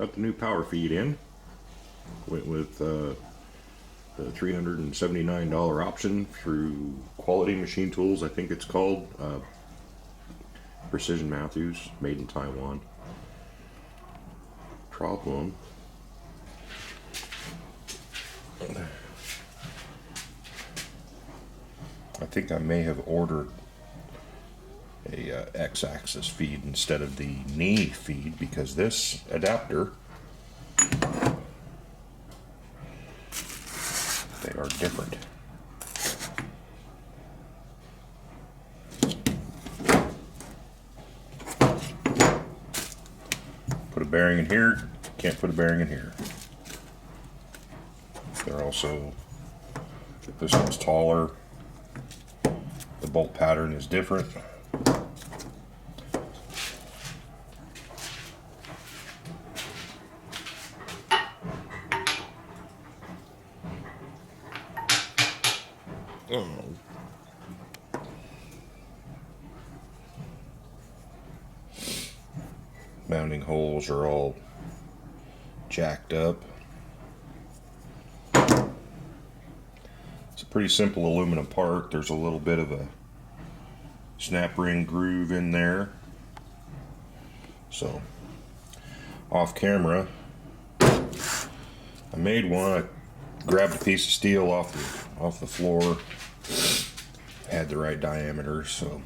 Got the new power feed in. Went with the $379 option through Quality Machine Tools, I think it's called. Precision Matthews, made in Taiwan. Problem. I think I may have ordered a X-axis feed instead of the knee feed, because this adapter, they are different. Put a bearing in here, can't put a bearing in here. They're also, this one's taller, the bolt pattern is different. Mounting holes are all jacked up. It's a pretty simple aluminum part. There's a little bit of a snap ring groove in there. So, off camera, I made one. I grabbed a piece of steel off the floor. Had the right diameter, so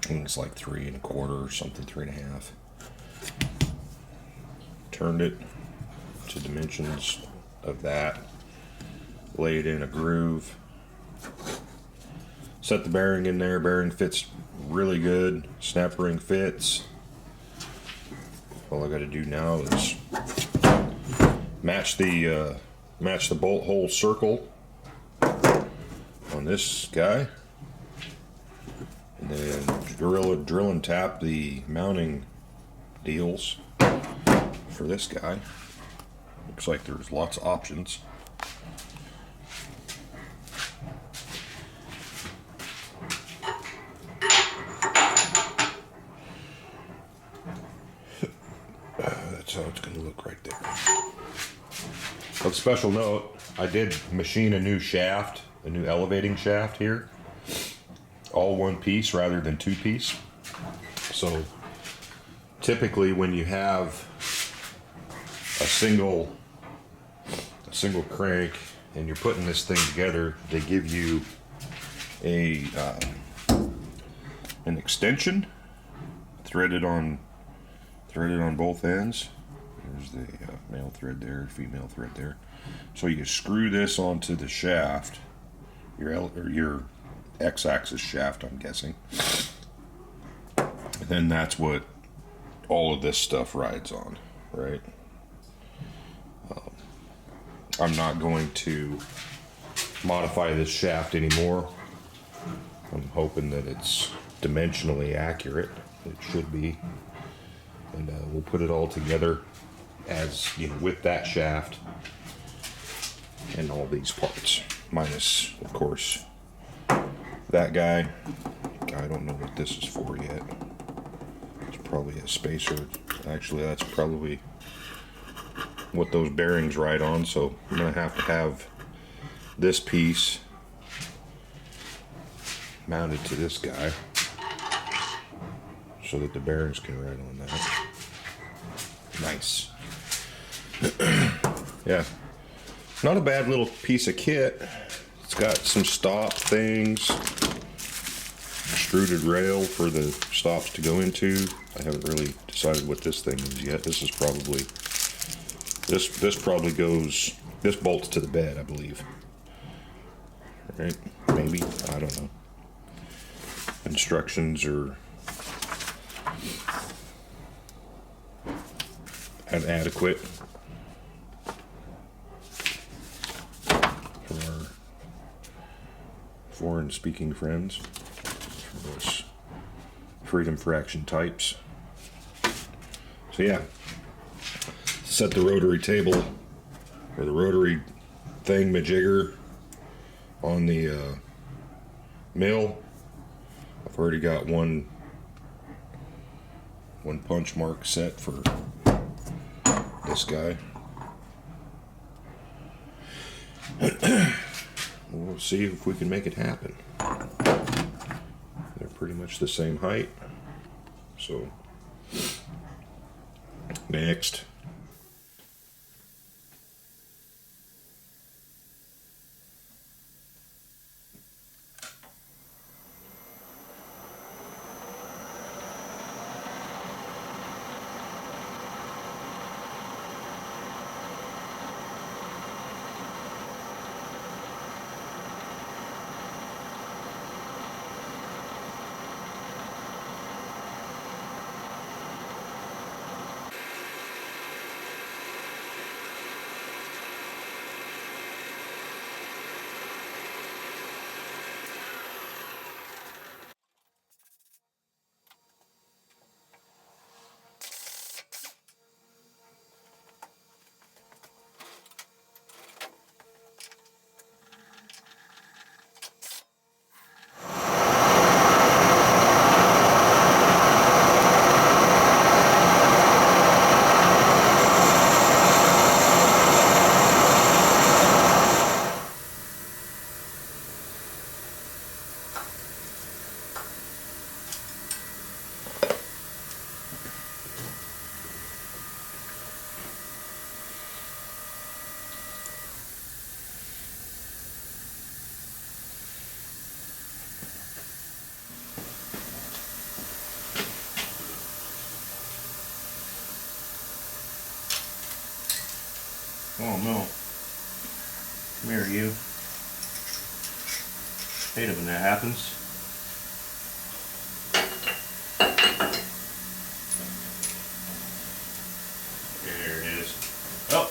I think it's like 3 1/4 or something, 3 1/2. Turned it to dimensions of that, laid in a groove, set the bearing in there. Bearing fits really good, snap ring fits. All I got to do now is match the bolt hole circle on this guy, and then drill and tap the mounting deals for this guy. Looks like there's lots of options. That's how it's going to look right there. Of special note, I did machine a new shaft, a new elevating shaft here. All one piece rather than two piece. So typically when you have a single crank and you're putting this thing together, they give you an extension threaded on both ends. There's the male thread there, female thread there. So you screw this onto the shaft, your X-axis shaft, I'm guessing. And then that's what all of this stuff rides on, right? I'm not going to modify this shaft anymore. I'm hoping that it's dimensionally accurate. It should be. And we'll put it all together as, with that shaft and all these parts. Minus, of course, that guy. I don't know what this is for yet. It's probably a spacer. Actually, that's probably what those bearings ride on, so I'm going to have this piece mounted to this guy so that the bearings can ride on that. Nice. Yeah, not a bad little piece of kit. It's got some stop things, extruded rail for the stops to go into. I haven't really decided what this thing is yet. This is probably this probably goes, this bolts to the bed, I believe. Right? Maybe, I don't know. Instructions are inadequate for our foreign speaking friends, for those freedom fraction types. So yeah, set the rotary table, or the rotary thing-majigger on the mill. I've already got one punch mark set for this guy. We'll see if we can make it happen. They're pretty much the same height. So, next. Oh no. Come here, you. Hate it when that happens. There it is. Oh!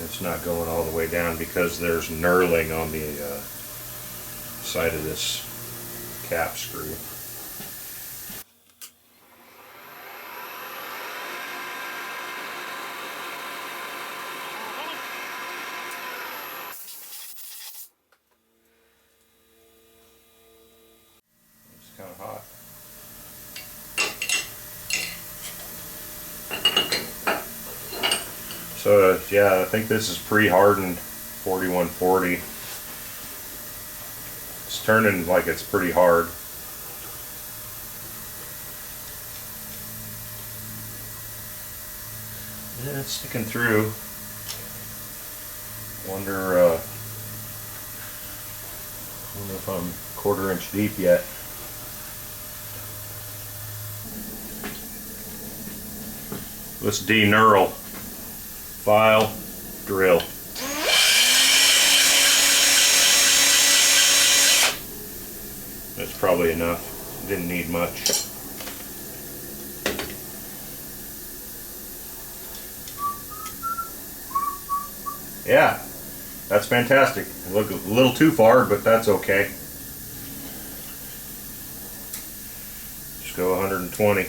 It's not going all the way down because there's knurling on the side of this cap screw. It's kind of hot. So yeah, I think this is pre-hardened 4140. It's turning like it's pretty hard. Yeah, it's sticking through. Wonder if I'm 1/4 inch deep yet. Let's de-knurl. File, drill. That's probably enough. Didn't need much. Yeah, that's fantastic. Look a little too far, but that's okay. Just go 120.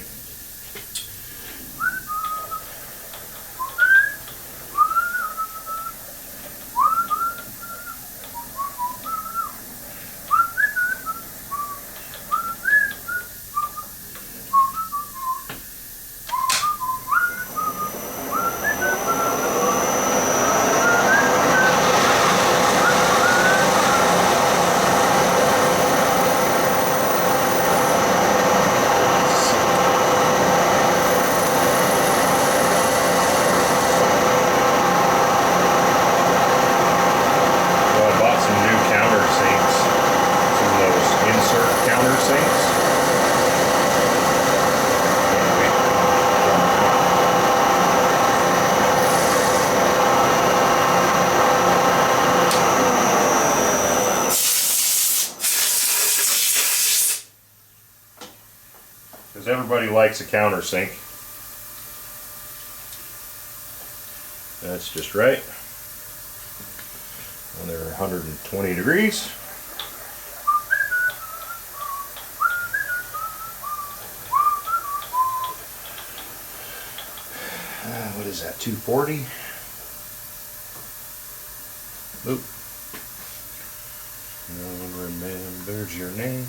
Because everybody likes a countersink. That's just right. And they're 120 degrees. What is that, 240? Oop. No one remembers your name.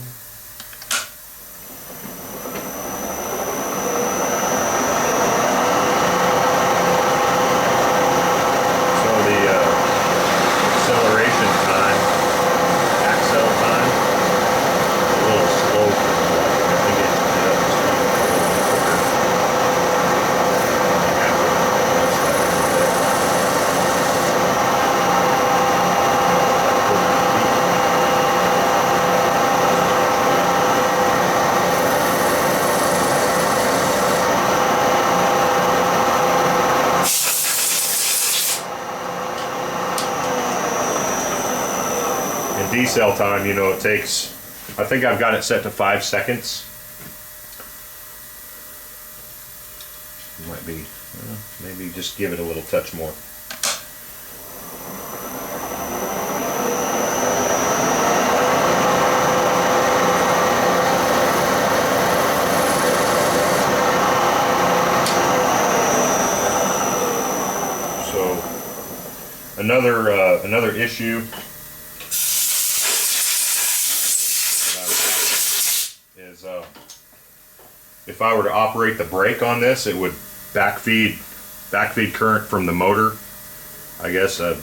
Decel time, you know, it takes, I think I've got it set to 5 seconds. Might be, maybe just give it a little touch more. So another issue is if I were to operate the brake on this, it would backfeed current from the motor. I guess I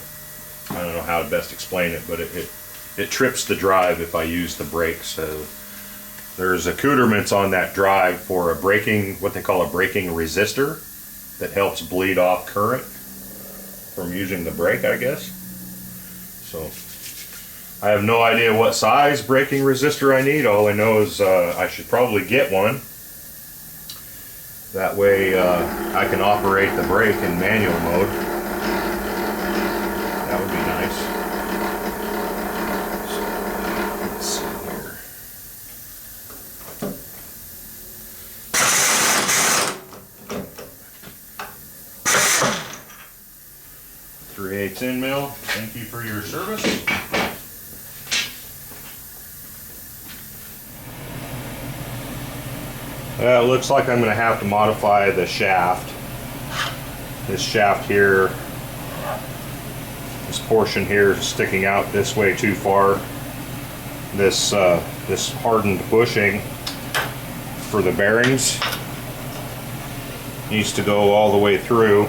don't know how to best explain it, but it trips the drive if I use the brake. So there's accoutrements on that drive for a braking, what they call a braking resistor, that helps bleed off current from using the brake, I guess. So I have no idea what size braking resistor I need. All I know is I should probably get one. That way I can operate the brake in manual mode. That would be nice. So, let's see here. 3/8 in mill. Thank you for your service. It looks like I'm going to have to modify the shaft. This shaft here, this portion here is sticking out this way too far. This hardened bushing for the bearings needs to go all the way through.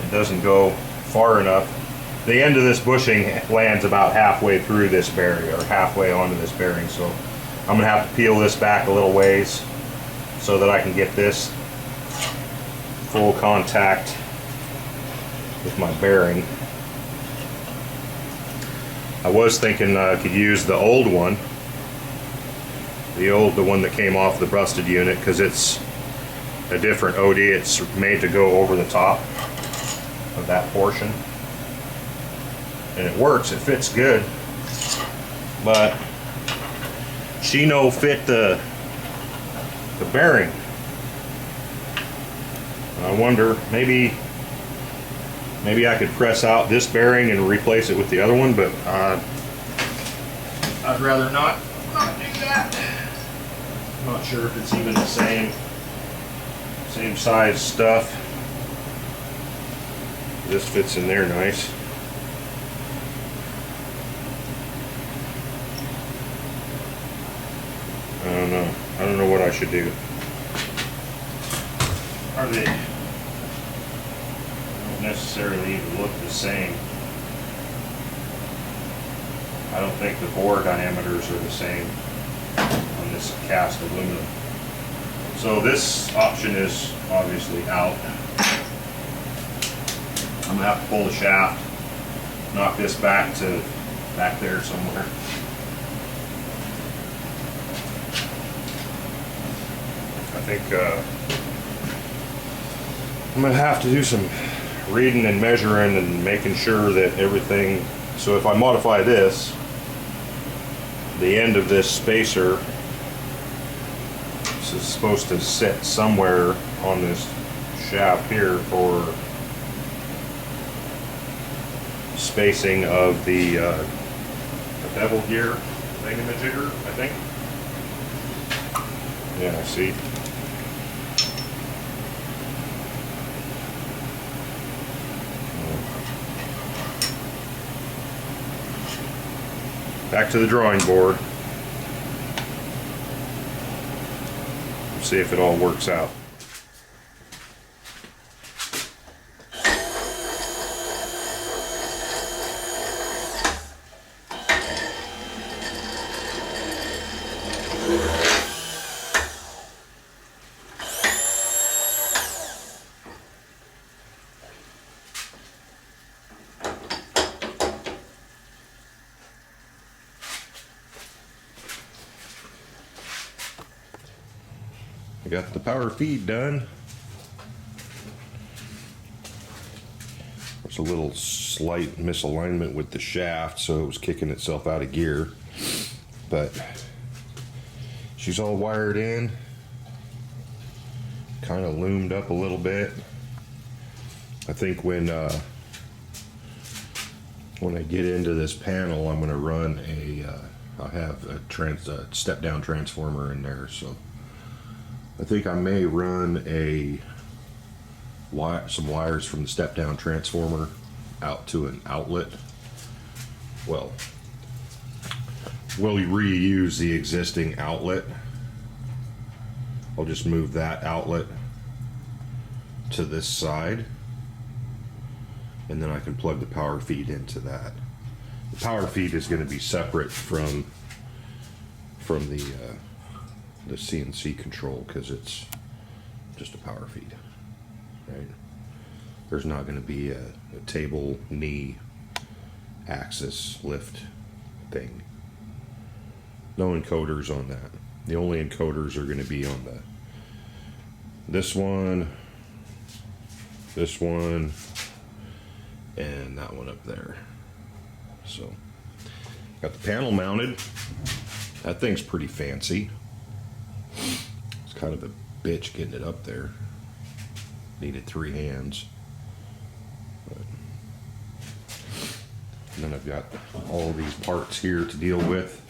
It doesn't go far enough. The end of this bushing lands about halfway through this bearing, or halfway onto this bearing, so I'm going to have to peel this back a little ways so that I can get this full contact with my bearing. I was thinking I could use the old one, the one that came off the busted unit, because it's a different OD. It's made to go over the top of that portion, and it works. It fits good, but she no fit the bearing. I wonder, maybe I could press out this bearing and replace it with the other one, but I'd rather not do that. I'm not sure if it's even the same size stuff. This fits in there nice. I don't know what I should do. They don't necessarily even look the same. I don't think the bore diameters are the same on this cast aluminum. So this option is obviously out. I'm gonna have to pull the shaft, knock this back to back there somewhere. I think I'm going to have to do some reading and measuring and making sure that everything, so if I modify this, the end of this spacer, this is supposed to sit somewhere on this shaft here for spacing of the bevel gear thingamajigger, I think. Yeah, I see. back to the drawing board. See if it all works out. I got the power feed done. There's a little slight misalignment with the shaft, so it was kicking itself out of gear. But she's all wired in. Kind of loomed up a little bit. I think when I get into this panel, I'm going to run I have a step-down transformer in there, so I think I may run some wires from the step-down transformer out to an outlet. Well, we'll reuse the existing outlet. I'll just move that outlet to this side, and then I can plug the power feed into that. The power feed is going to be separate from the CNC control, because it's just a power feed, right? There's not going to be a table knee axis lift thing. No encoders on that. The only encoders are going to be on this one, and that one up there. So got the panel mounted. That thing's pretty fancy. It's kind of a bitch getting it up there. Needed 3 hands. And then I've got all these parts here to deal with.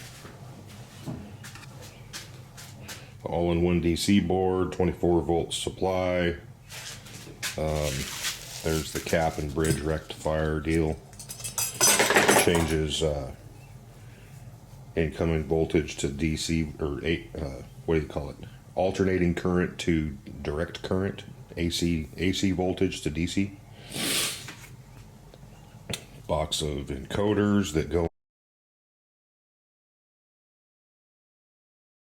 All-in-one DC board, 24-volt supply. There's the cap and bridge rectifier deal. Changes incoming voltage to DC, or what do you call it? Alternating current to direct current. AC voltage to DC. Box of encoders that go